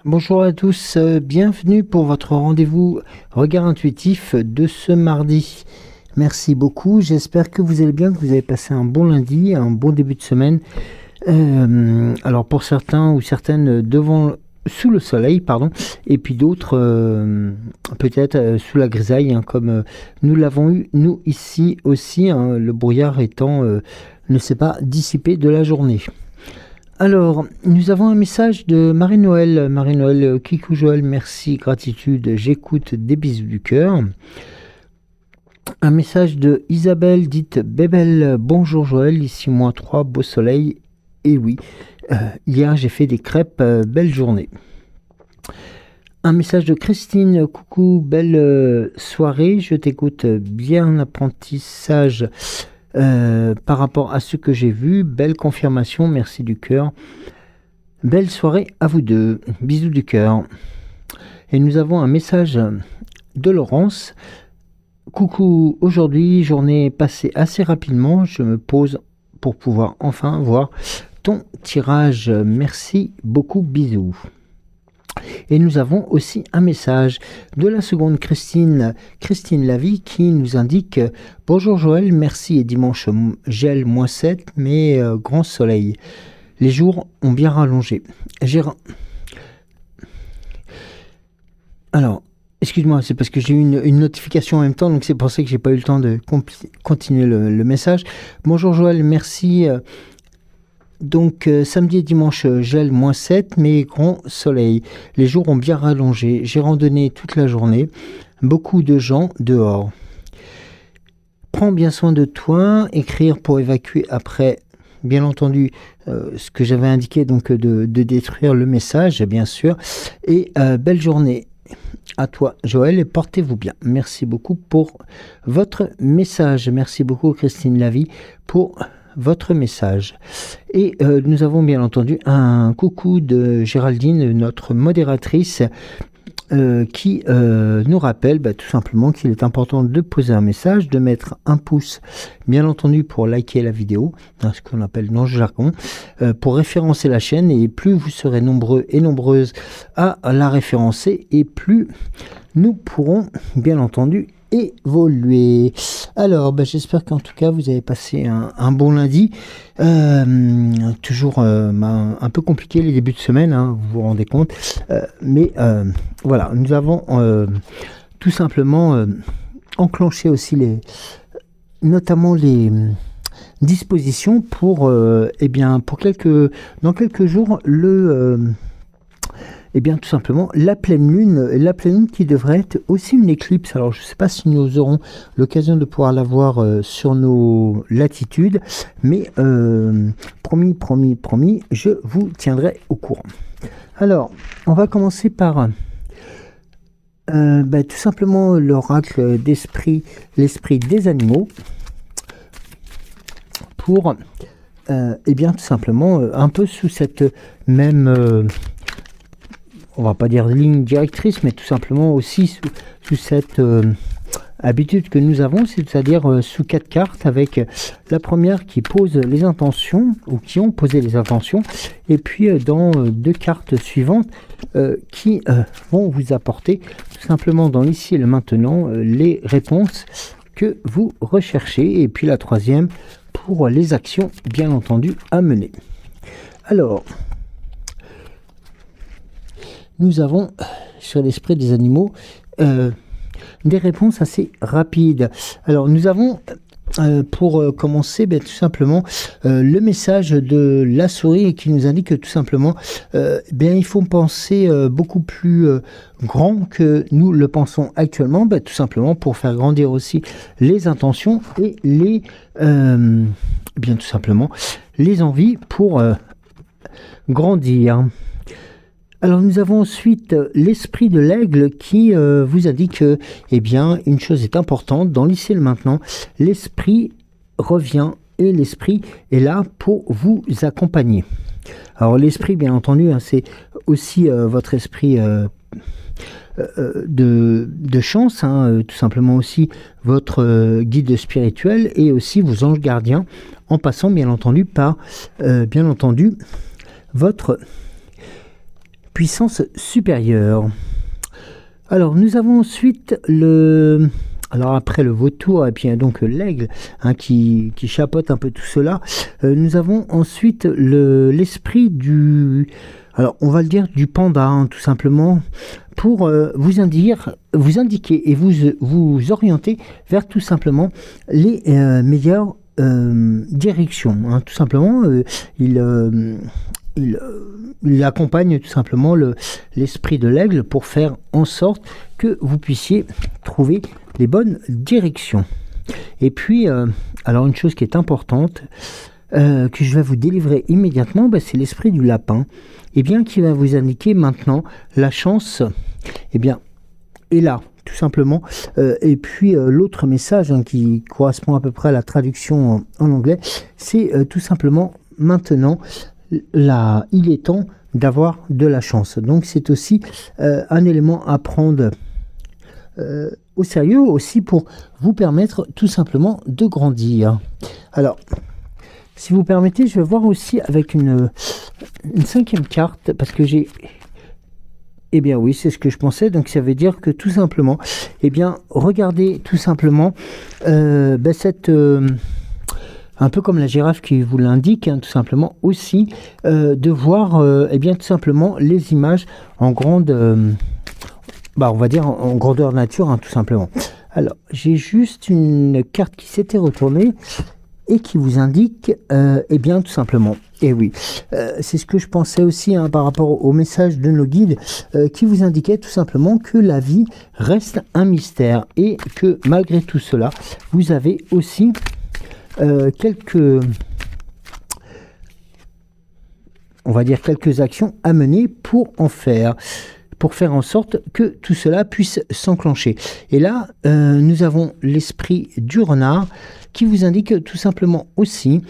Bonjour à tous, bienvenue pour votre rendez-vous regard intuitif de ce mardi. Merci beaucoup, j'espère que vous allez bien, que vous avez passé un bon lundi, un bon début de semaine. Alors pour certains ou certaines sous le soleil, et puis d'autres peut-être sous la grisaille, comme nous l'avons eu nous ici aussi, le brouillard étant ne s'est pas dissipé de la journée. Alors, nous avons un message de Marie-Noël. Marie-Noël, Kikou Joël, merci, gratitude, j'écoute, des bisous du cœur. Un message de Isabelle, dite Bébel, bonjour Joël, ici -3, beau soleil. Et oui, hier j'ai fait des crêpes, belle journée. Un message de Christine, coucou, belle soirée, je t'écoute, bien apprentissage. Par rapport à ce que j'ai vu, belle confirmation, merci du cœur. Belle soirée à vous deux, bisous du cœur. Et nous avons un message de Laurence. Coucou, aujourd'hui, journée passée assez rapidement, je me pose pour pouvoir enfin voir ton tirage. Merci beaucoup, bisous. Et nous avons aussi un message de la seconde Christine Lavie qui nous indique « Bonjour Joël, merci et dimanche gel -7 mais grand soleil. Les jours ont bien rallongé. Alors, excuse-moi, c'est parce que j'ai eu une notification en même temps, donc c'est pour ça que j'ai pas eu le temps de continuer le message. Bonjour Joël, merci. Donc samedi et dimanche gel -7 mais grand soleil. Les jours ont bien rallongé. J'ai randonné toute la journée. Beaucoup de gens dehors. Prends bien soin de toi. Écrire pour évacuer après. Bien entendu, ce que j'avais indiqué, donc de détruire le message, bien sûr. Et belle journée à toi, Joël, et portez-vous bien. Merci beaucoup pour votre message. Merci beaucoup, Christine Lavie, pour votre message. Et nous avons bien entendu un coucou de Géraldine, notre modératrice, qui nous rappelle tout simplement qu'il est important de poser un message, de mettre un pouce, bien entendu, pour liker la vidéo, dans ce qu'on appelle dans le jargon, pour référencer la chaîne, et plus vous serez nombreux et nombreuses à la référencer, et plus nous pourrons, bien entendu, évoluer. Alors, j'espère qu'en tout cas vous avez passé un bon lundi. Toujours un peu compliqué les débuts de semaine, vous vous rendez compte. Mais voilà, nous avons tout simplement enclenché aussi notamment les dispositions pour dans quelques jours tout simplement, la pleine lune qui devrait être aussi une éclipse. Alors, je ne sais pas si nous aurons l'occasion de pouvoir la voir sur nos latitudes, mais promis, je vous tiendrai au courant. Alors, on va commencer par tout simplement l'oracle l'esprit des animaux, pour, tout simplement, un peu sous cette même... on va pas dire ligne directrice, mais tout simplement aussi sous cette habitude que nous avons, c'est-à-dire sous 4 cartes, avec la première qui pose les intentions, ou qui ont posé les intentions, et puis dans 2 cartes suivantes qui vont vous apporter tout simplement dans l'ici et le maintenant les réponses que vous recherchez, et puis la troisième pour les actions, bien entendu, à mener. Alors, nous avons sur l'esprit des animaux des réponses assez rapides. Alors nous avons pour commencer tout simplement le message de la souris qui nous indique que tout simplement il faut penser beaucoup plus grand que nous le pensons actuellement, tout simplement pour faire grandir aussi les intentions et les tout simplement les envies pour grandir. Alors nous avons ensuite l'esprit de l'aigle qui vous indique que une chose est importante dans l'ici et le maintenant. L'esprit revient et l'esprit est là pour vous accompagner. Alors l'esprit, bien entendu, c'est aussi votre esprit de chance, tout simplement aussi votre guide spirituel et aussi vos anges gardiens, en passant bien entendu par votre puissance supérieure. Alors, nous avons ensuite alors après le vautour et puis donc l'aigle qui chapeaute un peu tout cela, nous avons ensuite l'esprit du... Alors, on va le dire du panda, tout simplement, pour vous indiquer et vous orienter vers tout simplement les meilleures directions. Tout simplement, il accompagne tout simplement l'esprit de l'aigle pour faire en sorte que vous puissiez trouver les bonnes directions. Et puis, alors une chose qui est importante, que je vais vous délivrer immédiatement, c'est l'esprit du lapin, qui va vous indiquer maintenant la chance, est là, tout simplement. Et puis l'autre message qui correspond à peu près à la traduction en anglais, c'est tout simplement maintenant, il est temps d'avoir de la chance. Donc c'est aussi un élément à prendre au sérieux, aussi pour vous permettre tout simplement de grandir. Alors, si vous permettez, je vais voir aussi avec une cinquième carte, parce que j'ai... Eh bien oui, c'est ce que je pensais, donc ça veut dire que tout simplement, regardez tout simplement cette... un peu comme la girafe qui vous l'indique, tout simplement aussi, de voir tout simplement les images en grande... on va dire en grandeur nature, tout simplement. Alors, j'ai juste une carte qui s'était retournée et qui vous indique, tout simplement, et oui, c'est ce que je pensais aussi par rapport au message de nos guides, qui vous indiquait tout simplement que la vie reste un mystère et que malgré tout cela, vous avez aussi quelques actions à mener pour faire en sorte que tout cela puisse s'enclencher. Et là, nous avons l'esprit du renard qui vous indique tout simplement aussi,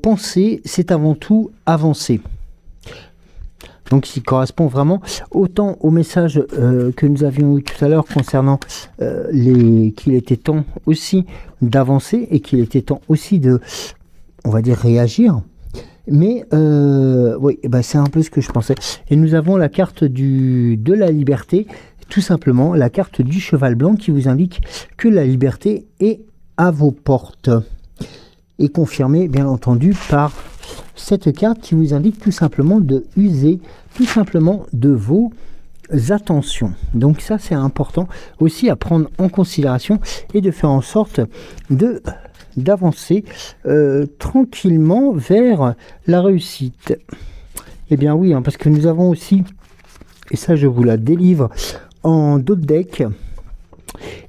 penser, c'est avant tout avancer. Donc, il correspond vraiment autant au message que nous avions eu tout à l'heure concernant qu'il était temps aussi d'avancer et qu'il était temps aussi de, on va dire, réagir. Mais oui, c'est un peu ce que je pensais. Et nous avons la carte de la liberté, tout simplement la carte du cheval blanc qui vous indique que la liberté est à vos portes. Et confirmée, bien entendu, par cette carte qui vous indique tout simplement de user tout simplement de vos attentions. Donc ça, c'est important aussi à prendre en considération et de faire en sorte d'avancer tranquillement vers la réussite. Eh bien oui, parce que nous avons aussi, et ça je vous la délivre en d'autres decks,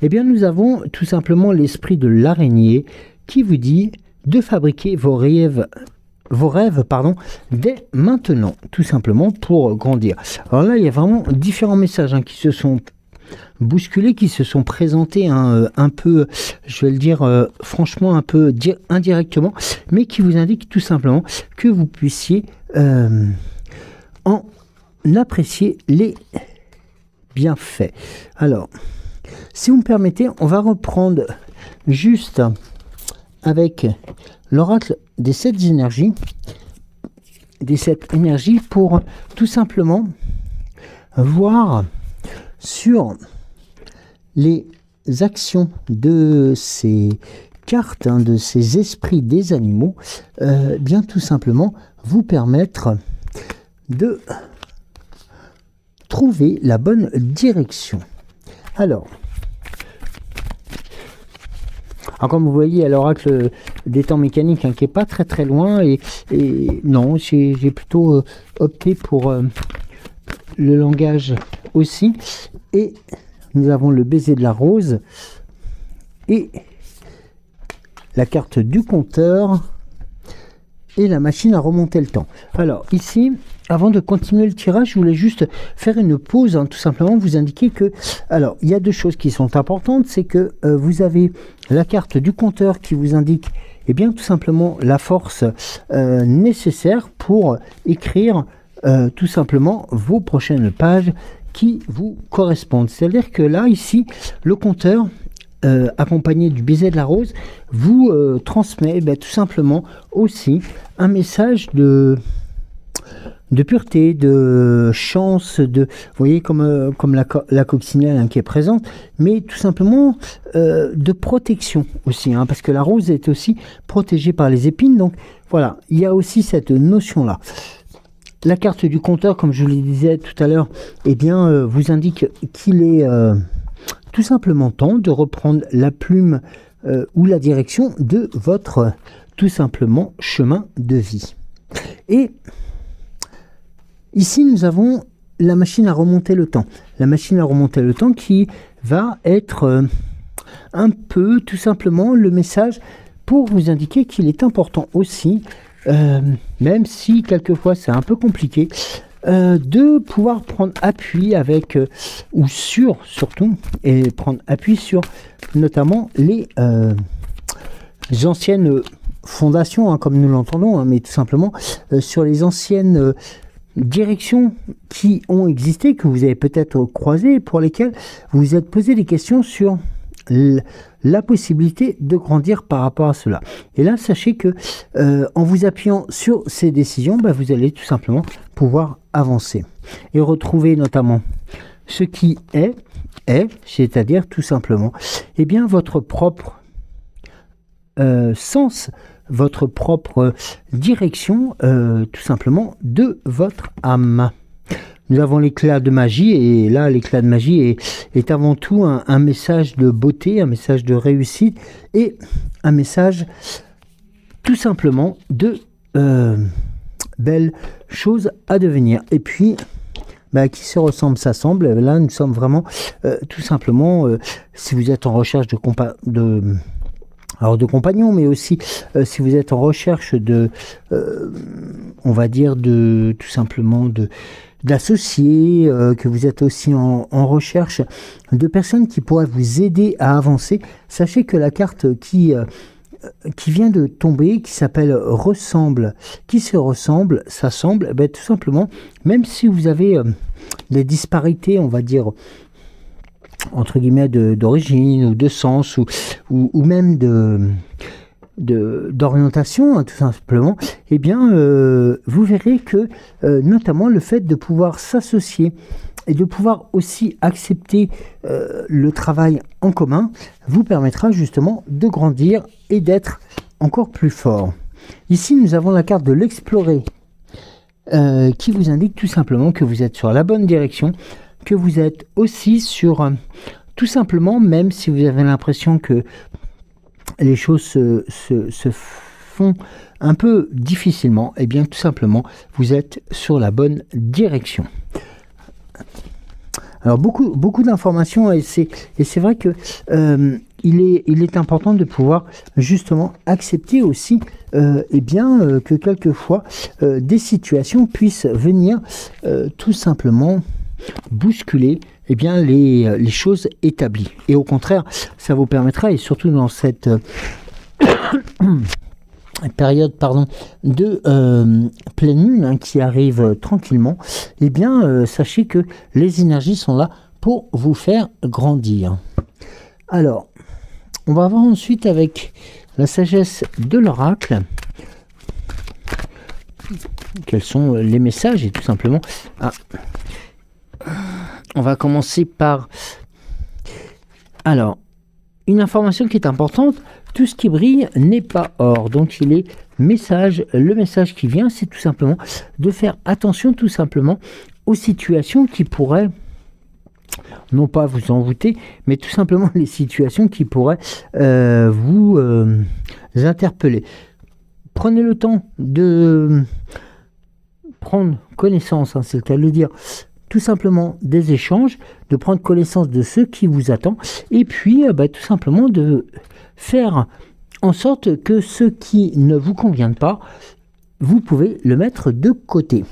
nous avons tout simplement l'esprit de l'araignée qui vous dit de fabriquer vos rêves dès maintenant, tout simplement pour grandir. Alors là, il y a vraiment différents messages qui se sont bousculés, qui se sont présentés un peu, je vais le dire franchement, un peu indirectement, mais qui vous indiquent tout simplement que vous puissiez en apprécier les bienfaits. Alors, si vous me permettez, on va reprendre juste avec l'oracle des 7 énergies, pour tout simplement voir sur les actions de ces cartes, de ces esprits des animaux, bien tout simplement vous permettre de trouver la bonne direction. Alors, comme vous voyez, à l'oracle des temps mécaniques qui n'est pas très très loin, et non, j'ai plutôt opté pour le langage aussi. Et nous avons le baiser de la rose et la carte du compteur et la machine à remonter le temps. Alors ici, avant de continuer le tirage, je voulais juste faire une pause, tout simplement vous indiquer que, alors il y a deux choses qui sont importantes, c'est que vous avez la carte du compteur qui vous indique tout simplement la force nécessaire pour écrire tout simplement vos prochaines pages qui vous correspondent. C'est-à-dire que là, ici, le compteur accompagné du baiser de la rose vous transmet tout simplement aussi un message de pureté, de chance, vous voyez comme la coccinelle hein, qui est présente, mais tout simplement de protection aussi, hein, parce que la rose est aussi protégée par les épines, donc voilà, il y a aussi cette notion-là. La carte du compteur, comme je vous le disais tout à l'heure, eh bien, vous indique qu'il est tout simplement temps de reprendre la plume ou la direction de votre, tout simplement, chemin de vie. Et ici, nous avons la machine à remonter le temps. La machine à remonter le temps qui va être un peu, tout simplement, le message pour vous indiquer qu'il est important aussi, même si quelquefois c'est un peu compliqué, de pouvoir prendre appui avec, ou sur, surtout, et prendre appui sur notamment les anciennes fondations, hein, comme nous l'entendons, hein, mais tout simplement sur les anciennes directions qui ont existé, que vous avez peut-être croisées, pour lesquelles vous vous êtes posé des questions sur la possibilité de grandir par rapport à cela. Et là, sachez que en vous appuyant sur ces décisions, vous allez tout simplement pouvoir avancer et retrouver notamment ce qui est, c'est-à-dire tout simplement, eh bien, votre propre sens, votre propre direction, tout simplement, de votre âme. Nous avons l'éclat de magie, et là, l'éclat de magie est avant tout un message de beauté, un message de réussite, et un message tout simplement de belles choses à devenir. Et puis, qui se ressemble s'assemble. Là, nous sommes vraiment tout simplement, si vous êtes en recherche de compagnons, mais aussi si vous êtes en recherche de, on va dire, de tout simplement d'associés, que vous êtes aussi en recherche de personnes qui pourraient vous aider à avancer, sachez que la carte qui vient de tomber, qui s'appelle ressemble, qui se ressemble, s'assemble, tout simplement, même si vous avez des disparités, on va dire, entre guillemets, d'origine ou de sens, ou même d'orientation, hein, tout simplement, eh bien, vous verrez que, notamment, le fait de pouvoir s'associer et de pouvoir aussi accepter le travail en commun vous permettra justement de grandir et d'être encore plus fort. Ici, nous avons la carte de l'explorer qui vous indique tout simplement que vous êtes sur la bonne direction, que vous êtes aussi sur, tout simplement, même si vous avez l'impression que les choses se font un peu difficilement, et bien tout simplement, vous êtes sur la bonne direction. Alors beaucoup d'informations, et c'est vrai que il est important de pouvoir justement accepter aussi que quelquefois des situations puissent venir tout simplement bousculer les choses établies. Et au contraire, ça vous permettra, et surtout dans cette période de pleine lune qui arrive tranquillement, sachez que les énergies sont là pour vous faire grandir. Alors, on va voir ensuite avec la sagesse de l'oracle quels sont les messages, et tout simplement on va commencer par une information qui est importante: tout ce qui brille n'est pas or. Donc le message qui vient, c'est tout simplement de faire attention tout simplement aux situations qui pourraient, non pas vous envoûter, mais tout simplement les situations qui pourraient vous interpeller. Prenez le temps de prendre connaissance, c'est le cas de le dire, tout simplement des échanges, de prendre connaissance de ce qui vous attend, et puis tout simplement de faire en sorte que ce qui ne vous convient pas, vous pouvez le mettre de côté.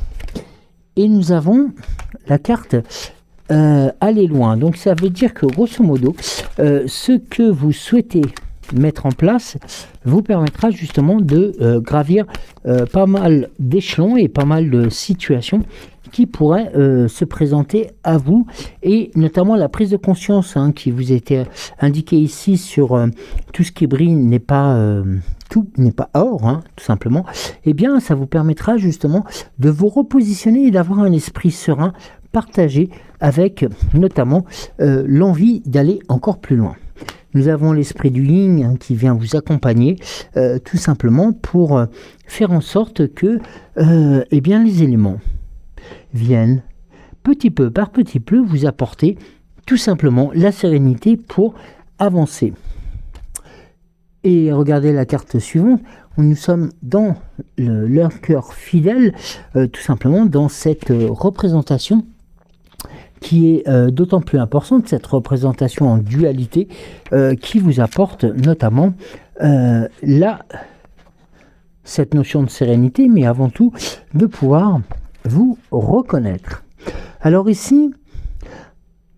Et nous avons la carte aller loin. Donc ça veut dire que grosso modo, ce que vous souhaitez mettre en place vous permettra justement de gravir pas mal d'échelons et pas mal de situations qui pourraient se présenter à vous, et notamment la prise de conscience qui vous était indiquée ici sur tout ce qui brille n'est pas tout n'est pas or, tout simplement. Eh bien, ça vous permettra justement de vous repositionner et d'avoir un esprit serein, partagé avec notamment l'envie d'aller encore plus loin. Nous avons l'esprit du yin qui vient vous accompagner tout simplement pour faire en sorte que eh bien, les éléments viennent petit peu par petit peu vous apporter tout simplement la sérénité pour avancer. Et regardez la carte suivante, nous sommes dans leur cœur fidèle, tout simplement dans cette représentation qui est d'autant plus importante, cette représentation en dualité qui vous apporte notamment cette notion de sérénité, mais avant tout de pouvoir vous reconnaître. Alors ici,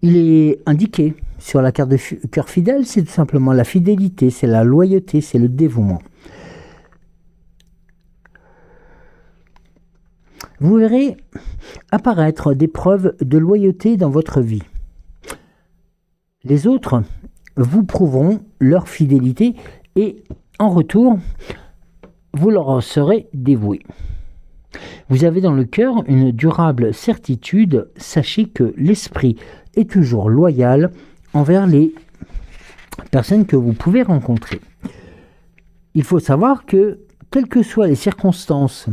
il est indiqué sur la carte de cœur fidèle, c'est tout simplement la fidélité, c'est la loyauté, c'est le dévouement. Vous verrez apparaître des preuves de loyauté dans votre vie. Les autres vous prouveront leur fidélité et en retour, vous leur serez dévoué. Vous avez dans le cœur une durable certitude, sachez que l'esprit est toujours loyal envers les personnes que vous pouvez rencontrer. Il faut savoir que, quelles que soient les circonstances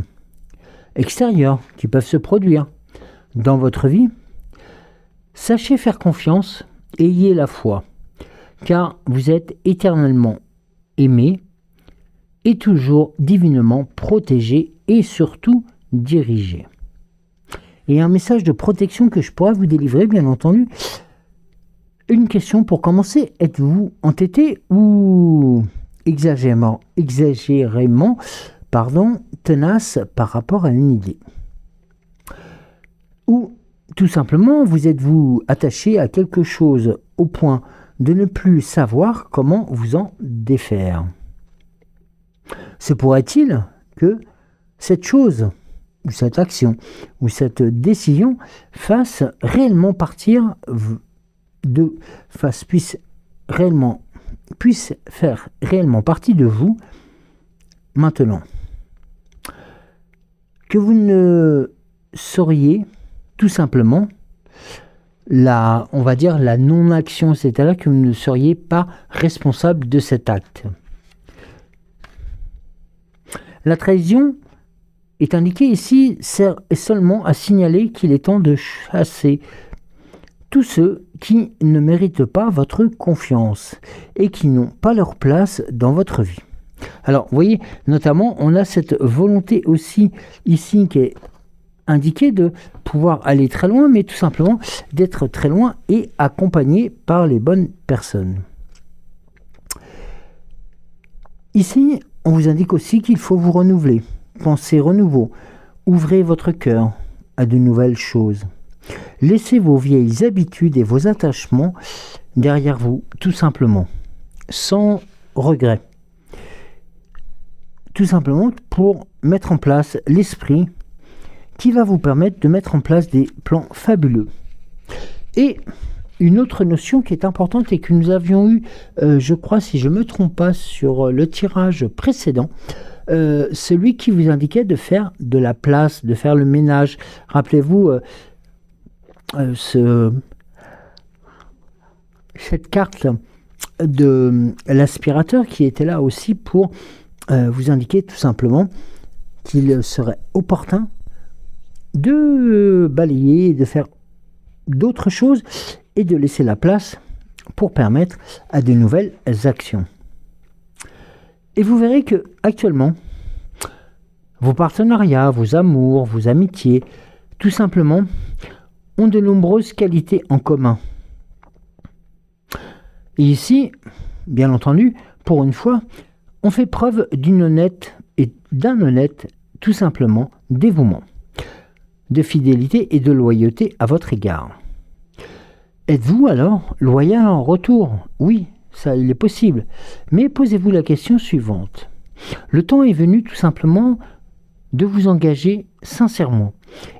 extérieures qui peuvent se produire dans votre vie, sachez faire confiance et ayez la foi, car vous êtes éternellement aimé et toujours divinement protégé et surtout dirigé. Et un message de protection que je pourrais vous délivrer, bien entendu. Une question pour commencer, êtes-vous entêté ou exagérément tenace par rapport à une idée? Ou tout simplement, vous êtes-vous attaché à quelque chose au point de ne plus savoir comment vous en défaire? Se pourrait-il que cette chose, ou cette action, ou cette décision fasse réellement partir puisse faire réellement partie de vous maintenant? Que vous ne sauriez tout simplement on va dire la non-action, c'est-à-dire que vous ne seriez pas responsable de cet acte. La trahison est indiquée ici sert seulement à signaler qu'il est temps de chasser tous ceux qui ne méritent pas votre confiance et qui n'ont pas leur place dans votre vie. Alors, vous voyez, notamment, on a cette volonté aussi ici qui est indiquée de pouvoir aller très loin, mais tout simplement d'être très loin et accompagné par les bonnes personnes. Ici, on vous indique aussi qu'il faut vous renouveler. Pensez renouveau. Ouvrez votre cœur à de nouvelles choses. Laissez vos vieilles habitudes et vos attachements derrière vous, tout simplement, sans regret. Tout simplement pour mettre en place l'esprit qui va vous permettre de mettre en place des plans fabuleux. Et une autre notion qui est importante et que nous avions eu, je crois, si je ne me trompe pas, sur le tirage précédent, celui qui vous indiquait de faire de la place, de faire le ménage. Rappelez-vous cette carte de l'aspirateur qui était là aussi pour vous indiquer tout simplement qu'il serait opportun de balayer, de faire d'autres choses et de laisser la place pour permettre à de nouvelles actions. Et vous verrez que actuellement, vos partenariats, vos amours, vos amitiés, tout simplement, ont de nombreuses qualités en commun. Et ici, bien entendu, pour une fois, on fait preuve d'un honnête, tout simplement, dévouement, de fidélité et de loyauté à votre égard. Êtes-vous alors loyal en retour? Oui, ça il est possible. Mais posez-vous la question suivante. Le temps est venu tout simplement de vous engager sincèrement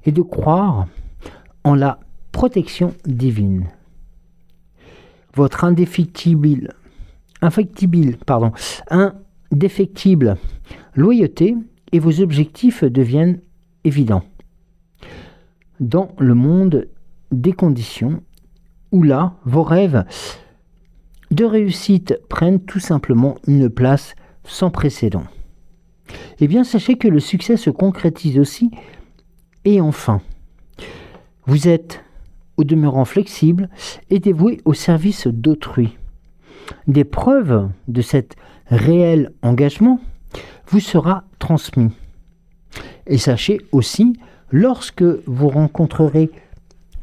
et de croire en la protection divine. Votre indéfectible loyauté et vos objectifs deviennent évidents. Dans le monde des conditions où là, vos rêves de réussite prennent tout simplement une place sans précédent. Eh bien, sachez que le succès se concrétise aussi. Et enfin, vous êtes au demeurant flexible et dévoué au service d'autrui. Des preuves de cet réel engagement vous sera transmis. Et sachez aussi, lorsque vous rencontrerez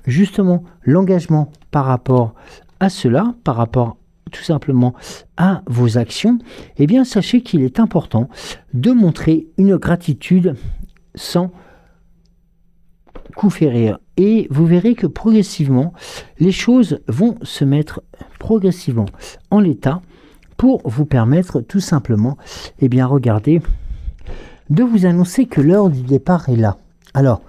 justement l'engagement par rapport à cela, par rapport tout simplement à vos actions, eh bien sachez qu'il est important de montrer une gratitude sans coup férir. Et vous verrez que progressivement, les choses vont se mettre progressivement en l'état pour vous permettre tout simplement, eh bien regardez, de vous annoncer que l'heure du départ est là. Alors,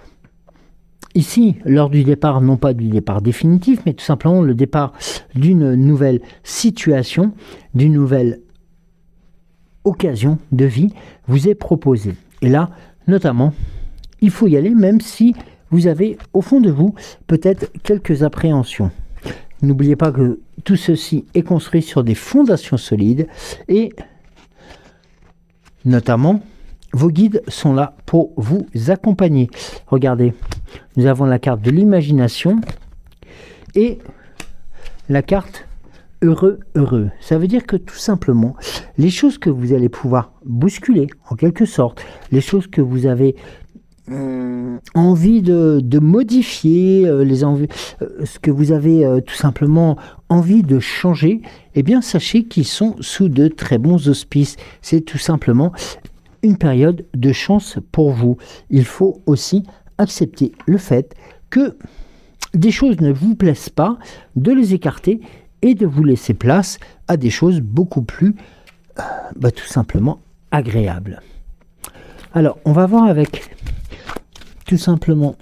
ici, l'heure du départ, non pas du départ définitif, mais tout simplement le départ d'une nouvelle situation, d'une nouvelle occasion de vie vous est proposée. Et là, notamment, il faut y aller, même si vous avez au fond de vous peut-être quelques appréhensions. N'oubliez pas que tout ceci est construit sur des fondations solides et notamment vos guides sont là pour vous accompagner. Regardez, nous avons la carte de l'imagination et la carte heureux. Ça veut dire que tout simplement, les choses que vous allez pouvoir bousculer en quelque sorte, les choses que vous avez envie de modifier, ce que vous avez tout simplement envie de changer, eh bien sachez qu'ils sont sous de très bons auspices. C'est tout simplement une période de chance pour vous. Il faut aussi accepter le fait que des choses ne vous plaisent pas, de les écarter et de vous laisser place à des choses beaucoup plus tout simplement agréables. Alors, on va voir avec tout simplement.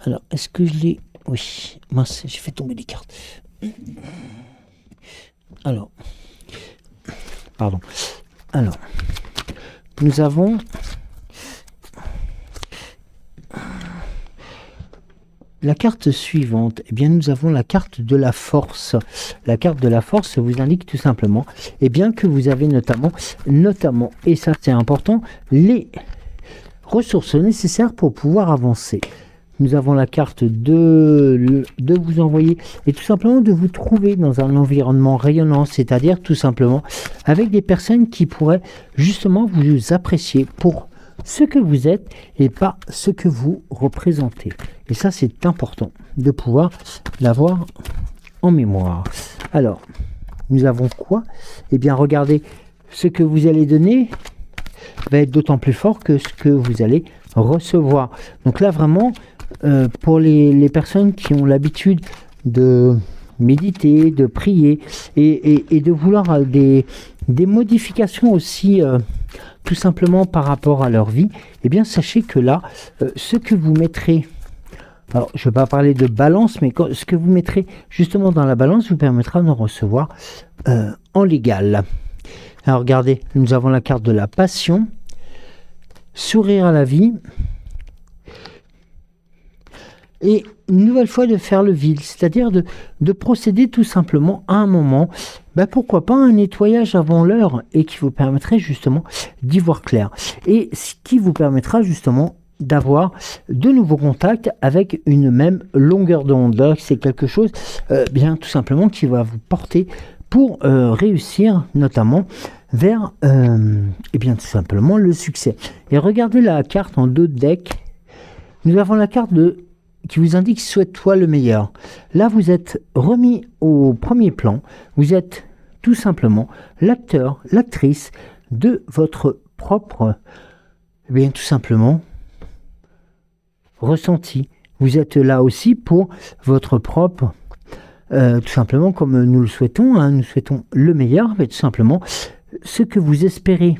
Alors, est-ce que je l'ai... Oui, mince, j'ai fait tomber les cartes. Alors, pardon. Alors, nous avons la carte suivante. Eh bien, nous avons la carte de la force. La carte de la force vous indique tout simplement, eh bien, que vous avez notamment, et ça c'est important, les ressources nécessaires pour pouvoir avancer. Nous avons la carte de vous envoyer et tout simplement de vous trouver dans un environnement rayonnant, c'est-à-dire tout simplement avec des personnes qui pourraient justement vous apprécier pour ce que vous êtes et pas ce que vous représentez. Et ça, c'est important de pouvoir l'avoir en mémoire. Alors, nous avons quoi? Eh bien, regardez, ce que vous allez donner va être d'autant plus fort que ce que vous allez recevoir. Donc là, vraiment, pour les personnes qui ont l'habitude de méditer, de prier et de vouloir des modifications aussi tout simplement par rapport à leur vie, eh bien sachez que là, ce que vous mettrez, alors je ne vais pas parler de balance, mais ce que vous mettrez justement dans la balance vous permettra de recevoir en légal. Alors regardez, nous avons la carte de la passion, sourire à la vie, et une nouvelle fois de faire le vide, c'est-à-dire de procéder tout simplement à un moment, pourquoi pas un nettoyage avant l'heure, et qui vous permettrait justement d'y voir clair, et ce qui vous permettra justement d'avoir de nouveaux contacts avec une même longueur d'onde. C'est quelque chose bien tout simplement qui va vous porter pour réussir notamment vers et bien tout simplement le succès. Et regardez la carte en dos de deck, nous avons la carte qui vous indique souhaite-toi le meilleur. Là vous êtes remis au premier plan, vous êtes tout simplement l'acteur, l'actrice de votre propre bien tout simplement ressenti. Vous êtes là aussi pour votre propre tout simplement comme nous le souhaitons, nous souhaitons le meilleur, mais tout simplement ce que vous espérez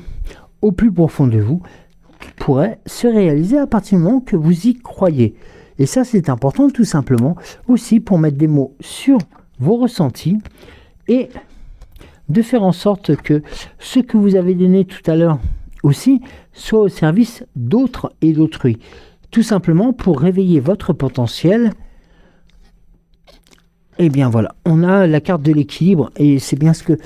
au plus profond de vous pourrait se réaliser à partir du moment que vous y croyez. Et ça, c'est important tout simplement aussi pour mettre des mots sur vos ressentis et de faire en sorte que ce que vous avez donné tout à l'heure aussi soit au service d'autres et d'autrui. Tout simplement pour réveiller votre potentiel. Et bien voilà, on a la carte de l'équilibre et c'est bien ce que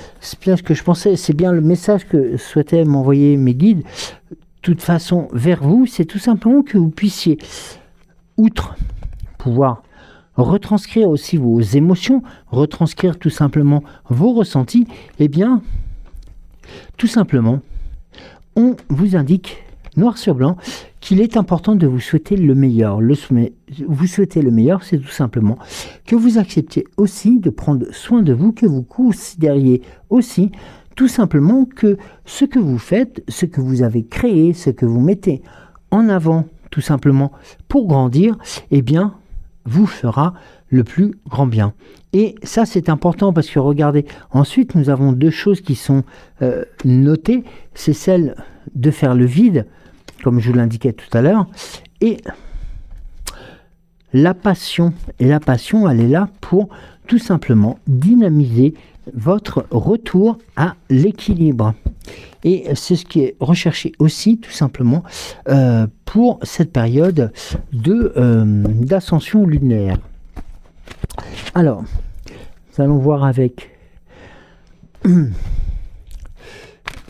je pensais, c'est bien le message que souhaitaient m'envoyer mes guides. De toute façon, vers vous, c'est tout simplement que vous puissiez, outre pouvoir retranscrire aussi vos émotions, retranscrire tout simplement vos ressentis, et bien, tout simplement, on vous indique, noir sur blanc, qu'il est important de vous souhaiter le meilleur. Vous souhaiter le meilleur, c'est tout simplement que vous acceptiez aussi de prendre soin de vous, que vous considériez aussi tout simplement que ce que vous faites, ce que vous avez créé, ce que vous mettez en avant tout simplement pour grandir, eh bien, vous fera le plus grand bien. Et ça, c'est important parce que regardez, ensuite, nous avons deux choses qui sont notées. C'est celle de faire le vide, comme je vous l'indiquais tout à l'heure, et la passion. Et la passion, elle est là pour tout simplement dynamiser votre retour à l'équilibre. Et c'est ce qui est recherché aussi, tout simplement, pour cette période d'ascension lunaire. Alors, nous allons voir avec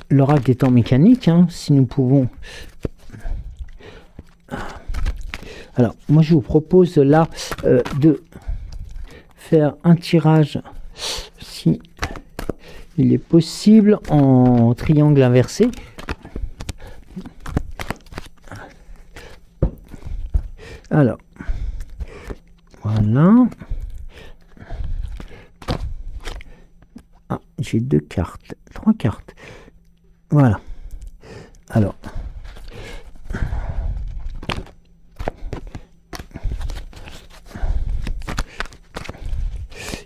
l'oracle des temps mécaniques, si nous pouvons... Alors, moi je vous propose là de faire un tirage, si il est possible, en triangle inversé. Alors, voilà. Ah, j'ai deux cartes, trois cartes. Voilà. Alors,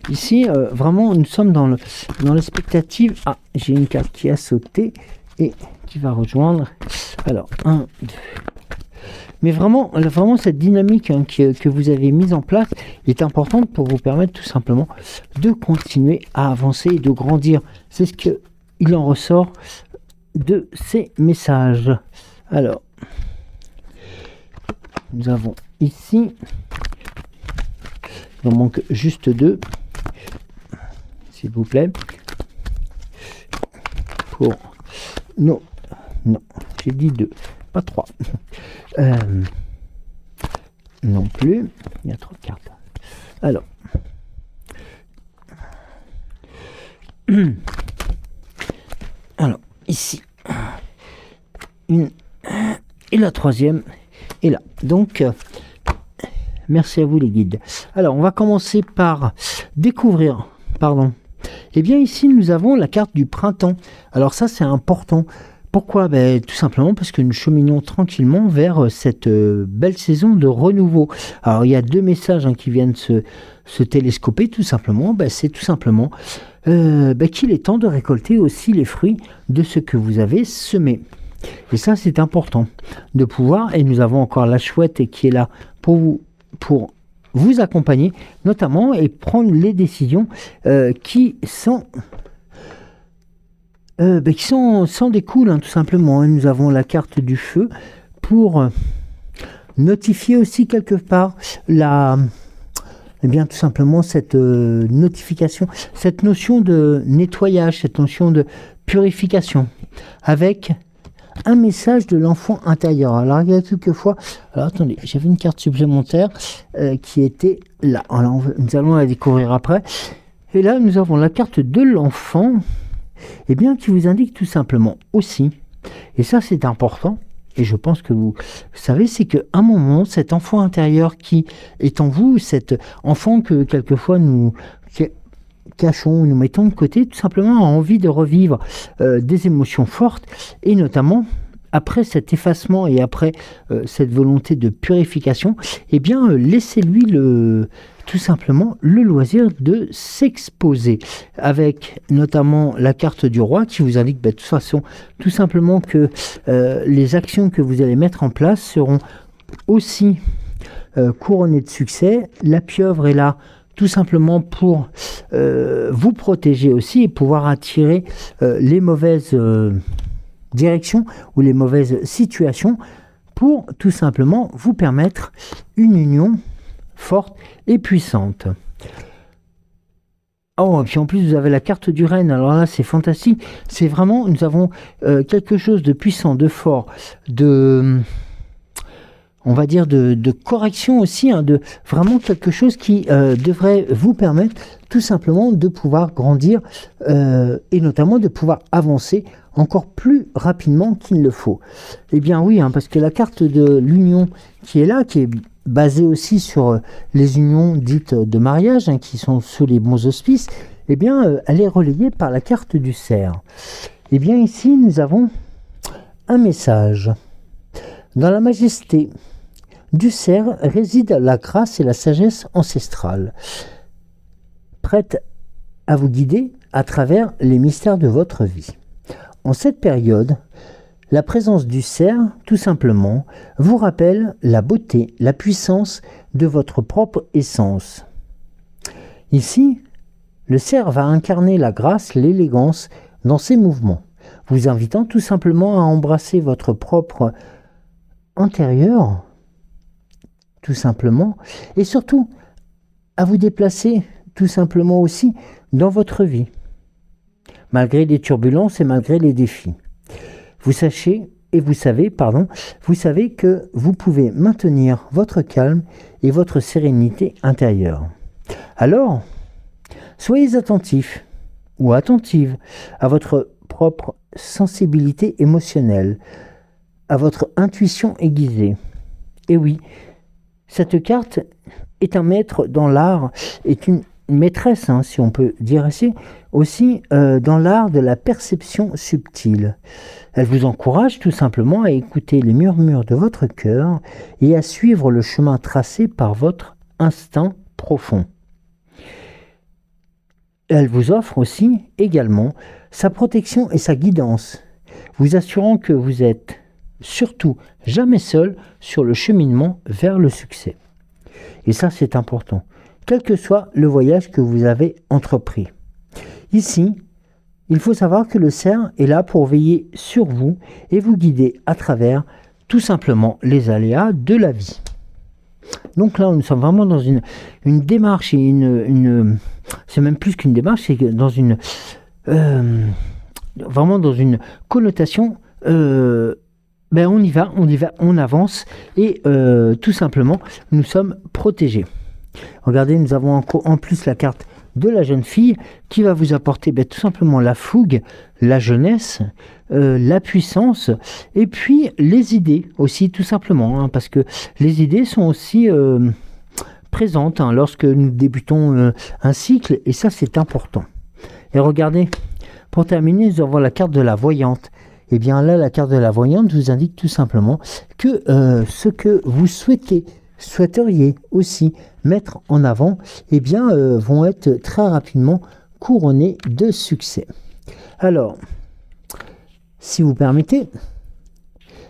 ici, vraiment, nous sommes dans l'expectative. Ah, j'ai une carte qui a sauté et qui va rejoindre. Alors, 1, 2. Mais vraiment cette dynamique que vous avez mise en place est importante pour vous permettre tout simplement de continuer à avancer et de grandir. C'est ce qu'il en ressort de ces messages. Alors, nous avons ici, il en manque juste deux, s'il vous plaît, pour... Non, j'ai dit deux, pas trois. Non plus, il y a trop de cartes. Alors, ici, une, et la troisième est là. Donc, merci à vous les guides. Alors, on va commencer par découvrir, Eh bien, ici, nous avons la carte du printemps. Alors ça, c'est important. Pourquoi? Tout simplement parce que nous cheminons tranquillement vers cette belle saison de renouveau. Alors, il y a deux messages qui viennent se télescoper, tout simplement. C'est tout simplement qu'il est temps de récolter aussi les fruits de ce que vous avez semé. Et ça, c'est important de pouvoir, et nous avons encore la chouette qui est là pour vous accompagner, notamment, et prendre les décisions qui s'en découlent, tout simplement. Nous avons la carte du feu pour notifier aussi quelque part tout simplement cette notification, cette notion de nettoyage, cette notion de purification, avec un message de l'enfant intérieur. Alors, il y a quelquefois... Alors, attendez, j'avais une carte supplémentaire qui était là. Alors, nous allons la découvrir après. Et là, nous avons la carte de l'enfant, qui vous indique tout simplement aussi, et ça, c'est important, et je pense que vous savez, c'est qu'à un moment, cet enfant intérieur qui est en vous, cet enfant que quelquefois nous cachons, nous mettons de côté, tout simplement a envie de revivre des émotions fortes, et notamment après cet effacement et après cette volonté de purification, laissez-lui tout simplement le loisir de s'exposer, avec notamment la carte du roi qui vous indique de toute façon tout simplement que les actions que vous allez mettre en place seront aussi couronnées de succès. La pieuvre est là tout simplement pour vous protéger aussi et pouvoir attirer les mauvaises directions ou les mauvaises situations pour tout simplement vous permettre une union forte et puissante. Oh, et puis en plus vous avez la carte du renne, alors là c'est fantastique, c'est vraiment, nous avons quelque chose de puissant, de fort, de, on va dire de correction aussi, hein, de vraiment quelque chose qui devrait vous permettre tout simplement de pouvoir grandir et notamment de pouvoir avancer encore plus rapidement qu'il le faut. Eh bien oui, hein, parce que la carte de l'union qui est là, qui est basée aussi sur les unions dites de mariage, hein, qui sont sous les bons auspices, eh bien elle est relayée par la carte du cerf. Eh bien ici nous avons un message. Dans la majesté du cerf réside la grâce et la sagesse ancestrale, prête à vous guider à travers les mystères de votre vie. En cette période, la présence du cerf, tout simplement, vous rappelle la beauté, la puissance de votre propre essence. Ici, le cerf va incarner la grâce, l'élégance dans ses mouvements, vous invitant tout simplement à embrasser votre propre intérieur, tout simplement, et surtout à vous déplacer tout simplement aussi dans votre vie, malgré les turbulences et malgré les défis. Vous savez que vous pouvez maintenir votre calme et votre sérénité intérieure. Alors, soyez attentifs ou attentive à votre propre sensibilité émotionnelle, à votre intuition aiguisée. Et oui, cette carte est un maître dans l'art, est une maîtresse, hein, si on peut dire ainsi, aussi dans l'art de la perception subtile. Elle vous encourage tout simplement à écouter les murmures de votre cœur et à suivre le chemin tracé par votre instinct profond. Elle vous offre aussi également sa protection et sa guidance, vous assurant que vous êtes surtout jamais seul sur le cheminement vers le succès. Et ça, c'est important, quel que soit le voyage que vous avez entrepris. Ici, il faut savoir que le cerf est là pour veiller sur vous et vous guider à travers tout simplement les aléas de la vie. Donc là, nous sommes vraiment dans une démarche et c'est même plus qu'une démarche, c'est dans vraiment dans une connotation. On y va, on avance et tout simplement, nous sommes protégés. Regardez, nous avons en plus la carte de la jeune fille qui va vous apporter tout simplement la fougue, la jeunesse, la puissance et puis les idées aussi tout simplement, hein, parce que les idées sont aussi présentes, hein, lorsque nous débutons un cycle et ça c'est important. Et regardez, pour terminer, nous avons la carte de la voyante. Et bien là, la carte de la voyante vous indique tout simplement que ce que vous souhaiteriez aussi mettre en avant, eh bien, vont être très rapidement couronnés de succès. Alors, si vous permettez,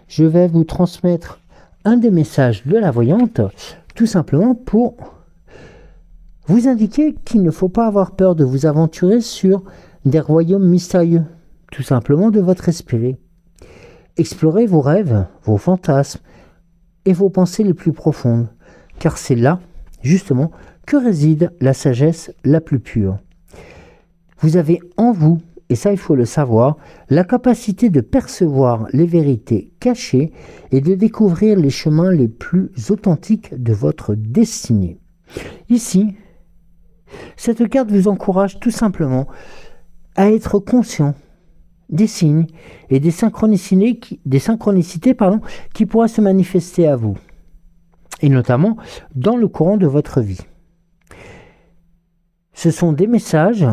je vais vous transmettre un des messages de la voyante, tout simplement pour vous indiquer qu'il ne faut pas avoir peur de vous aventurer sur des royaumes mystérieux, tout simplement de votre esprit. Explorez vos rêves, vos fantasmes et vos pensées les plus profondes, car c'est là, justement, que réside la sagesse la plus pure. Vous avez en vous, et ça il faut le savoir, la capacité de percevoir les vérités cachées et de découvrir les chemins les plus authentiques de votre destinée. Ici, cette carte vous encourage tout simplement à être conscient des signes et des synchronicités qui pourraient se manifester à vous, et notamment dans le courant de votre vie. Ce sont des messages,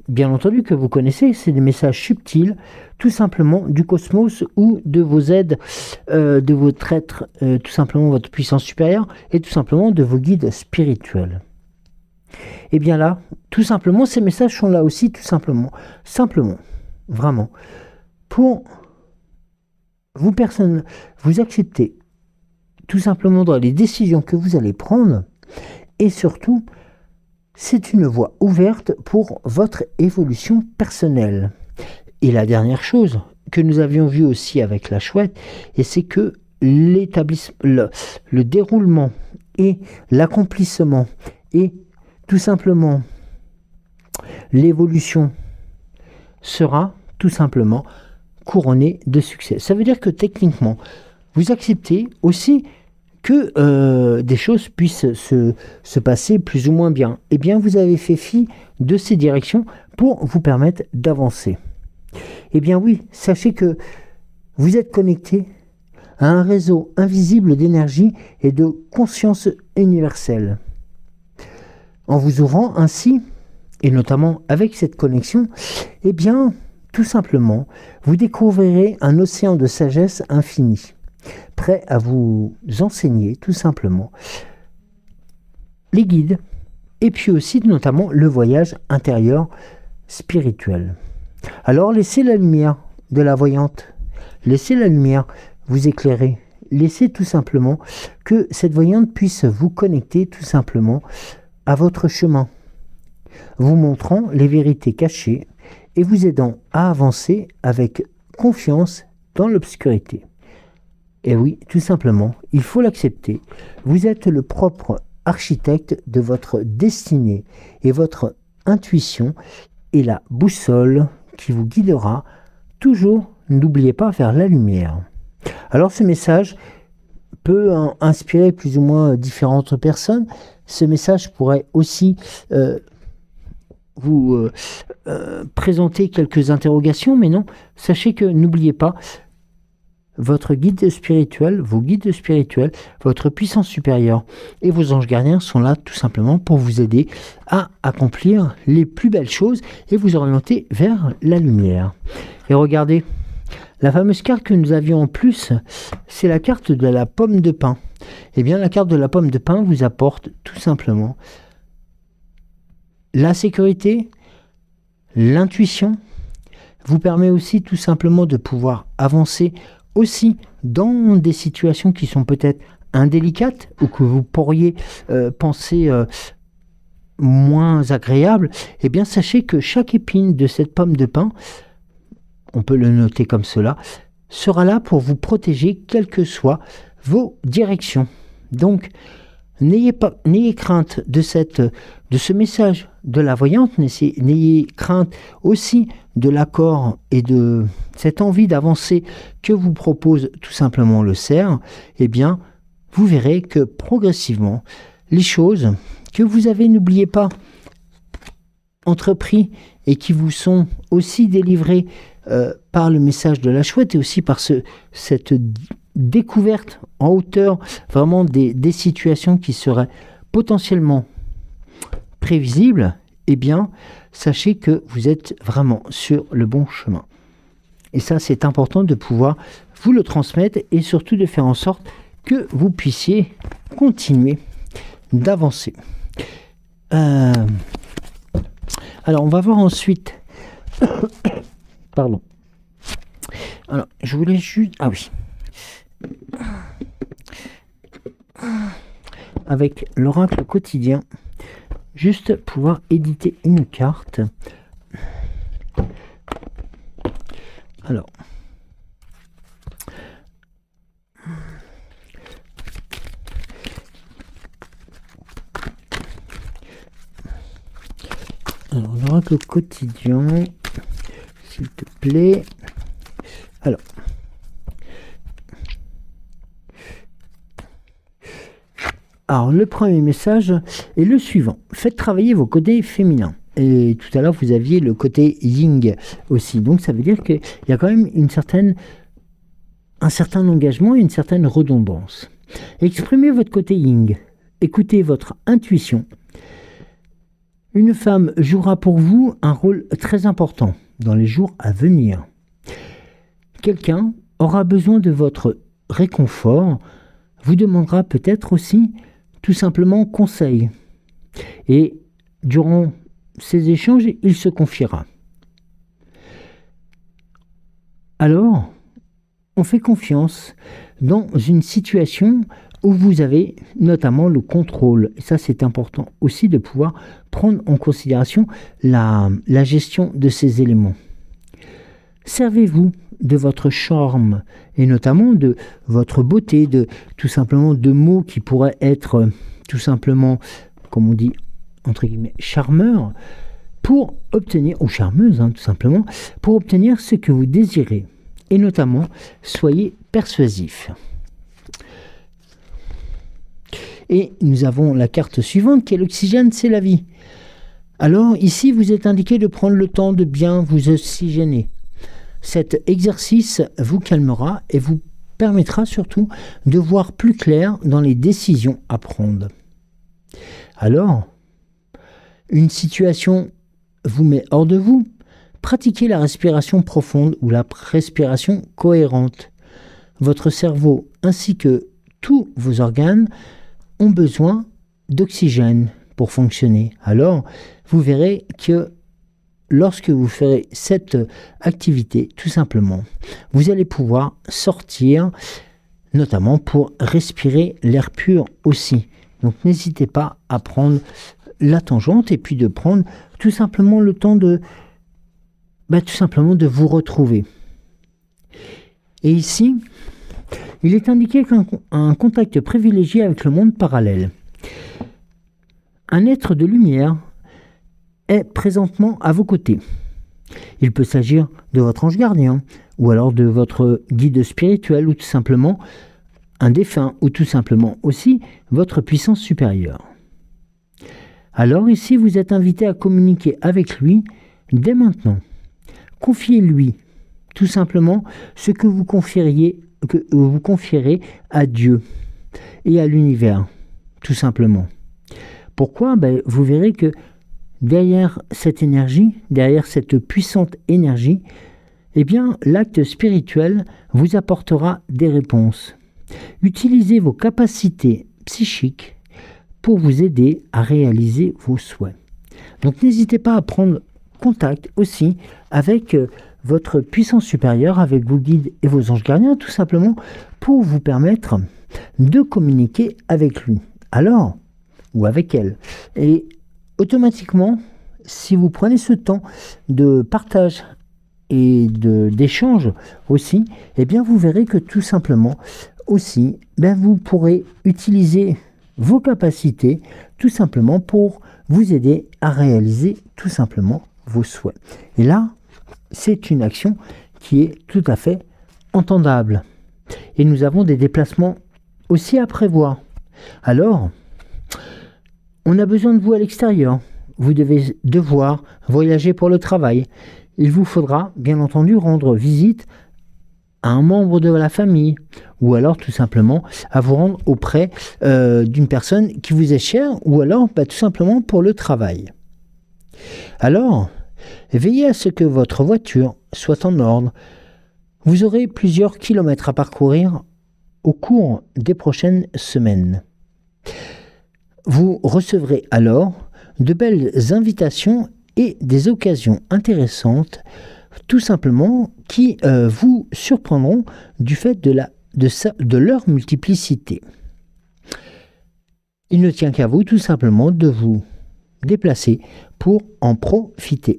bien entendu, que vous connaissez, c'est des messages subtils, tout simplement du cosmos ou de vos aides, de votre être, tout simplement votre puissance supérieure, et tout simplement de vos guides spirituels. Et bien là, tout simplement, ces messages sont là aussi, tout simplement, vraiment, pour vous personne, vous accepter tout simplement dans les décisions que vous allez prendre, et surtout, c'est une voie ouverte pour votre évolution personnelle. Et la dernière chose que nous avions vue aussi avec la chouette, et c'est que le déroulement et l'accomplissement et tout simplement l'évolution sera tout simplement couronné de succès. Ça veut dire que techniquement, vous acceptez aussi que des choses puissent se passer plus ou moins bien. Eh bien, vous avez fait fi de ces directions pour vous permettre d'avancer. Eh bien oui, sachez que vous êtes connecté à un réseau invisible d'énergie et de conscience universelle. En vous ouvrant ainsi, et notamment avec cette connexion, eh bien, tout simplement, vous découvrirez un océan de sagesse infinie, prêt à vous enseigner, tout simplement, les guides, et puis aussi, notamment, le voyage intérieur spirituel. Alors, laissez la lumière de la voyante, laissez la lumière vous éclairer, laissez tout simplement que cette voyante puisse vous connecter, tout simplement, à votre chemin, vous montrant les vérités cachées et vous aidant à avancer avec confiance dans l'obscurité. Et oui, tout simplement, il faut l'accepter. Vous êtes le propre architecte de votre destinée et votre intuition est la boussole qui vous guidera toujours, n'oubliez pas, vers la lumière. Alors ce message peut inspirer plus ou moins différentes personnes. Ce message pourrait aussi vous présenter quelques interrogations, mais non, sachez que n'oubliez pas, votre guide spirituel, vos guides spirituels, votre puissance supérieure et vos anges gardiens sont là tout simplement pour vous aider à accomplir les plus belles choses et vous orienter vers la lumière. Et regardez, la fameuse carte que nous avions en plus, c'est la carte de la pomme de pin. Eh bien, la carte de la pomme de pin vous apporte tout simplement la sécurité, l'intuition, vous permet aussi tout simplement de pouvoir avancer aussi dans des situations qui sont peut-être indélicates ou que vous pourriez penser moins agréables. Eh bien, sachez que chaque épine de cette pomme de pin, on peut le noter comme cela, sera là pour vous protéger quelles que soient vos directions. Donc, n'ayez crainte de ce message de la voyante, n'ayez crainte aussi de l'accord et de cette envie d'avancer que vous propose tout simplement le cerf. Eh bien, vous verrez que progressivement, les choses que vous avez, n'oubliez pas, entrepris et qui vous sont aussi délivrées par le message de la chouette et aussi par cette découverte en hauteur vraiment des situations qui seraient potentiellement prévisibles, eh bien, sachez que vous êtes vraiment sur le bon chemin. Et ça, c'est important de pouvoir vous le transmettre et surtout de faire en sorte que vous puissiez continuer d'avancer. Alors, on va voir ensuite... Pardon. Alors, je voulais juste... Ah oui. Avec l'oracle quotidien, juste pouvoir éditer une carte. Alors, l'oracle quotidien, s'il te plaît. Alors, le premier message est le suivant. Faites travailler vos côtés féminins. Et tout à l'heure, vous aviez le côté yin aussi. Donc, ça veut dire qu'il y a quand même un certain engagement et une certaine redondance. Exprimez votre côté yin. Écoutez votre intuition. Une femme jouera pour vous un rôle très important dans les jours à venir. Quelqu'un aura besoin de votre réconfort, vous demandera peut-être aussi tout simplement conseil. Et durant ces échanges, il se confiera. Alors, on fait confiance dans une situation où vous avez notamment le contrôle. Et ça, c'est important aussi de pouvoir prendre en considération la gestion de ces éléments. Servez-vous de votre charme et notamment de votre beauté, tout simplement de mots qui pourraient être tout simplement, comme on dit, entre guillemets, charmeurs, pour obtenir, ou charmeuse, tout simplement, pour obtenir ce que vous désirez. Et notamment, soyez persuasif. Et nous avons la carte suivante qui est l'oxygène, c'est la vie. Alors ici, vous êtes indiqué de prendre le temps de bien vous oxygéner. Cet exercice vous calmera et vous permettra surtout de voir plus clair dans les décisions à prendre. Alors, une situation vous met hors de vous, pratiquez la respiration profonde ou la respiration cohérente. Votre cerveau ainsi que tous vos organes ont besoin d'oxygène pour fonctionner. Alors, vous verrez que lorsque vous ferez cette activité, tout simplement, vous allez pouvoir sortir, notamment pour respirer l'air pur aussi. Donc, n'hésitez pas à prendre la tangente et puis de prendre tout simplement le temps de vous retrouver. Et ici, il est indiqué qu'un contact privilégié avec le monde parallèle. Un être de lumière est présentement à vos côtés. Il peut s'agir de votre ange gardien, ou alors de votre guide spirituel, ou tout simplement un défunt, ou tout simplement aussi votre puissance supérieure. Alors ici, vous êtes invité à communiquer avec lui dès maintenant. Confiez-lui tout simplement ce que vous confierez à Dieu et à l'univers, tout simplement. Pourquoi ? Vous verrez que derrière cette énergie, derrière cette puissante énergie, l'acte spirituel vous apportera des réponses. Utilisez vos capacités psychiques pour vous aider à réaliser vos souhaits. Donc n'hésitez pas à prendre contact aussi avec votre puissance supérieure, avec vos guides et vos anges gardiens, tout simplement pour vous permettre de communiquer avec lui. Alors, ou avec elle. Et automatiquement, si vous prenez ce temps de partage et d'échange aussi, vous verrez que tout simplement aussi, vous pourrez utiliser vos capacités tout simplement pour vous aider à réaliser tout simplement vos souhaits. Et là, c'est une action qui est tout à fait entendable. Et nous avons des déplacements aussi à prévoir. Alors, on a besoin de vous à l'extérieur. Vous devez devoir voyager pour le travail. Il vous faudra, bien entendu, rendre visite à un membre de la famille, ou alors tout simplement à vous rendre auprès d'une personne qui vous est chère, ou alors tout simplement pour le travail. Alors, veillez à ce que votre voiture soit en ordre. Vous aurez plusieurs kilomètres à parcourir au cours des prochaines semaines. Vous recevrez alors de belles invitations et des occasions intéressantes, tout simplement, qui vous surprendront du fait de leur multiplicité. Il ne tient qu'à vous, tout simplement, de vous déplacer pour en profiter.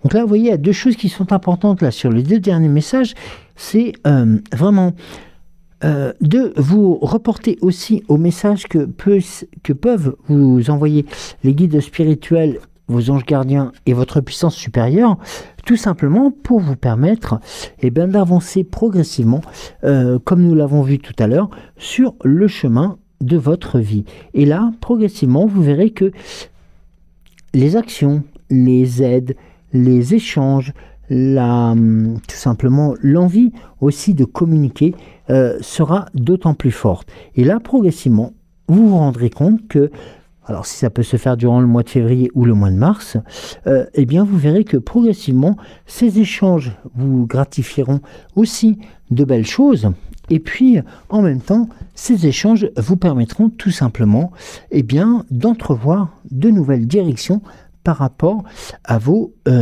Donc là, vous voyez, il y a deux choses qui sont importantes là sur les deux derniers messages. C'est vraiment de vous reporter aussi aux messages que peuvent vous envoyer les guides spirituels, vos anges gardiens et votre puissance supérieure, tout simplement pour vous permettre d'avancer progressivement, comme nous l'avons vu tout à l'heure, sur le chemin de votre vie. Et là, progressivement, vous verrez que les actions, les aides, les échanges, tout simplement l'envie aussi de communiquer sera d'autant plus forte. Et là, progressivement, vous vous rendrez compte que alors si ça peut se faire durant le mois de février ou le mois de mars, eh bien vous verrez que progressivement, ces échanges vous gratifieront aussi de belles choses. Et puis, en même temps, ces échanges vous permettront tout simplement d'entrevoir de nouvelles directions par rapport à vos, tout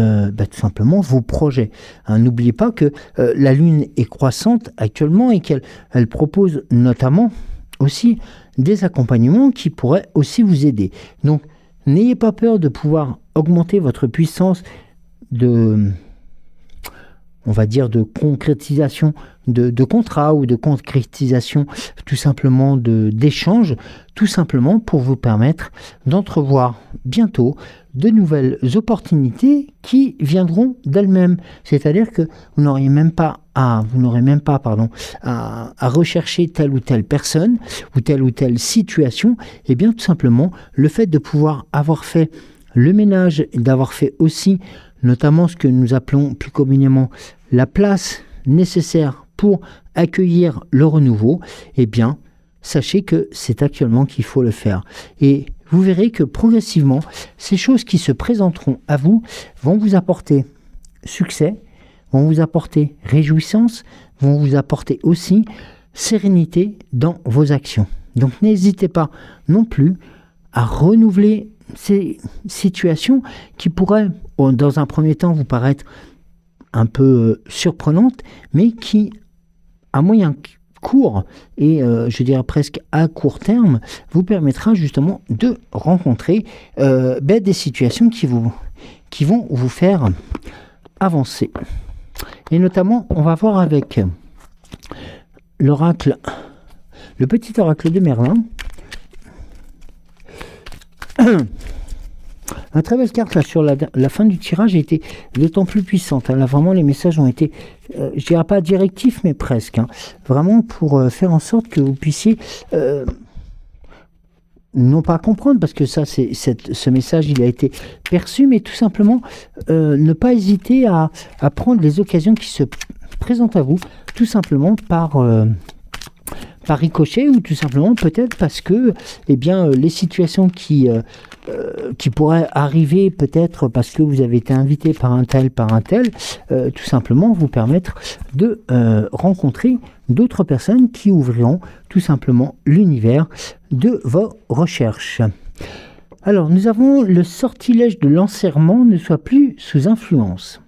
simplement, vos projets. N'oubliez pas que la Lune est croissante actuellement et qu'elle propose notamment aussi des accompagnements qui pourraient aussi vous aider. Donc, n'ayez pas peur de pouvoir augmenter votre puissance on va dire de concrétisation de contrats ou de concrétisation tout simplement d'échanges, tout simplement pour vous permettre d'entrevoir bientôt de nouvelles opportunités qui viendront d'elles-mêmes. C'est-à-dire que vous n'aurez même pas à rechercher telle ou telle personne ou telle situation. Et bien tout simplement, le fait de pouvoir avoir fait le ménage et d'avoir fait aussi notamment ce que nous appelons plus communément la place nécessaire pour accueillir le renouveau, eh bien, sachez que c'est actuellement qu'il faut le faire. Et vous verrez que progressivement, ces choses qui se présenteront à vous vont vous apporter succès, vont vous apporter réjouissance, vont vous apporter aussi sérénité dans vos actions. Donc n'hésitez pas non plus à renouveler ces situations qui pourraient, dans un premier temps, vous paraître un peu surprenantes, mais qui, à moyen court et je dirais presque à court terme, vous permettra justement de rencontrer des situations qui vont vous faire avancer. Et notamment, on va voir avec l'oracle, le petit oracle de Merlin. Une très belle carte là sur la fin du tirage a été d'autant plus puissante. Là vraiment les messages ont été, je dirais pas directifs mais presque. Vraiment pour faire en sorte que vous puissiez non pas comprendre parce que ça ce message il a été perçu, mais tout simplement ne pas hésiter à prendre les occasions qui se présentent à vous, tout simplement par ricochet ou tout simplement peut-être parce que les situations qui pourraient arriver peut-être parce que vous avez été invité par un tel, tout simplement vous permettre de rencontrer d'autres personnes qui ouvriront tout simplement l'univers de vos recherches. Alors, nous avons le sortilège de l'enserrement ne soit plus sous influence.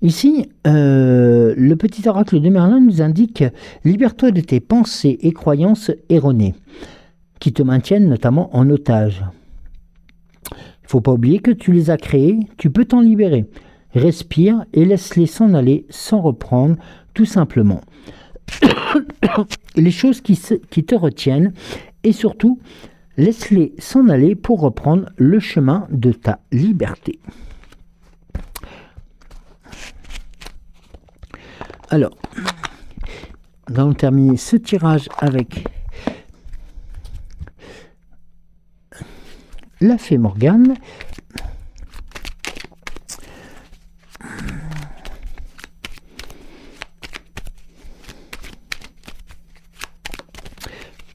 Ici, le petit oracle de Merlin nous indique « Libère-toi de tes pensées et croyances erronées, qui te maintiennent notamment en otage. Il ne faut pas oublier que tu les as créées, tu peux t'en libérer. Respire et laisse-les s'en aller sans reprendre, tout simplement. Les choses qui te retiennent, et surtout, laisse-les s'en aller pour reprendre le chemin de ta liberté. » Alors, nous allons terminer ce tirage avec la fée Morgane.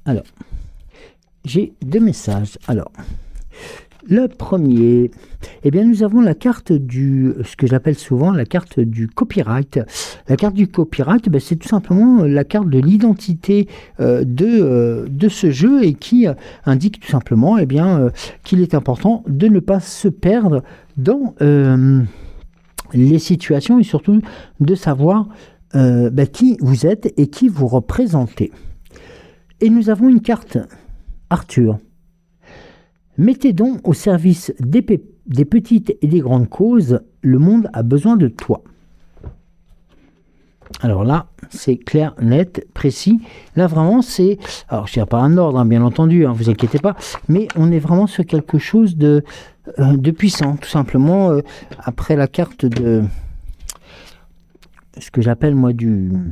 Alors, j'ai deux messages. Alors, le premier, nous avons la carte ce que j'appelle souvent la carte du copyright. La carte du copyright, c'est tout simplement la carte de l'identité de ce jeu et qui indique tout simplement qu'il est important de ne pas se perdre dans les situations et surtout de savoir qui vous êtes et qui vous représentez. Et nous avons une carte Arthur. Mettez donc au service des petites et des grandes causes, le monde a besoin de toi. Alors là, c'est clair, net, précis. Là, vraiment, c'est... Alors, je ne dirais pas un ordre, bien entendu, vous inquiétez pas, mais on est vraiment sur quelque chose de puissant, tout simplement. Après la carte de... Ce que j'appelle, moi, de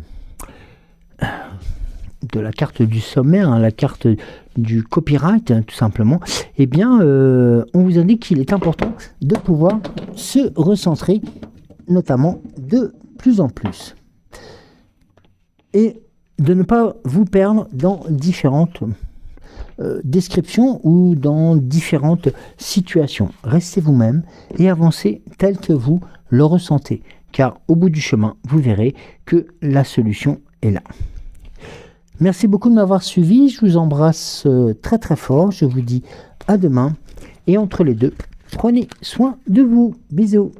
la carte du sommaire, la carte du copyright, tout simplement, on vous indique qu'il est important de pouvoir se recentrer, notamment de plus en plus. Et de ne pas vous perdre dans différentes description ou dans différentes situations. Restez vous-même et avancez tel que vous le ressentez, car au bout du chemin, vous verrez que la solution est là. Merci beaucoup de m'avoir suivi, je vous embrasse très très fort, je vous dis à demain, et entre les deux, prenez soin de vous. Bisous.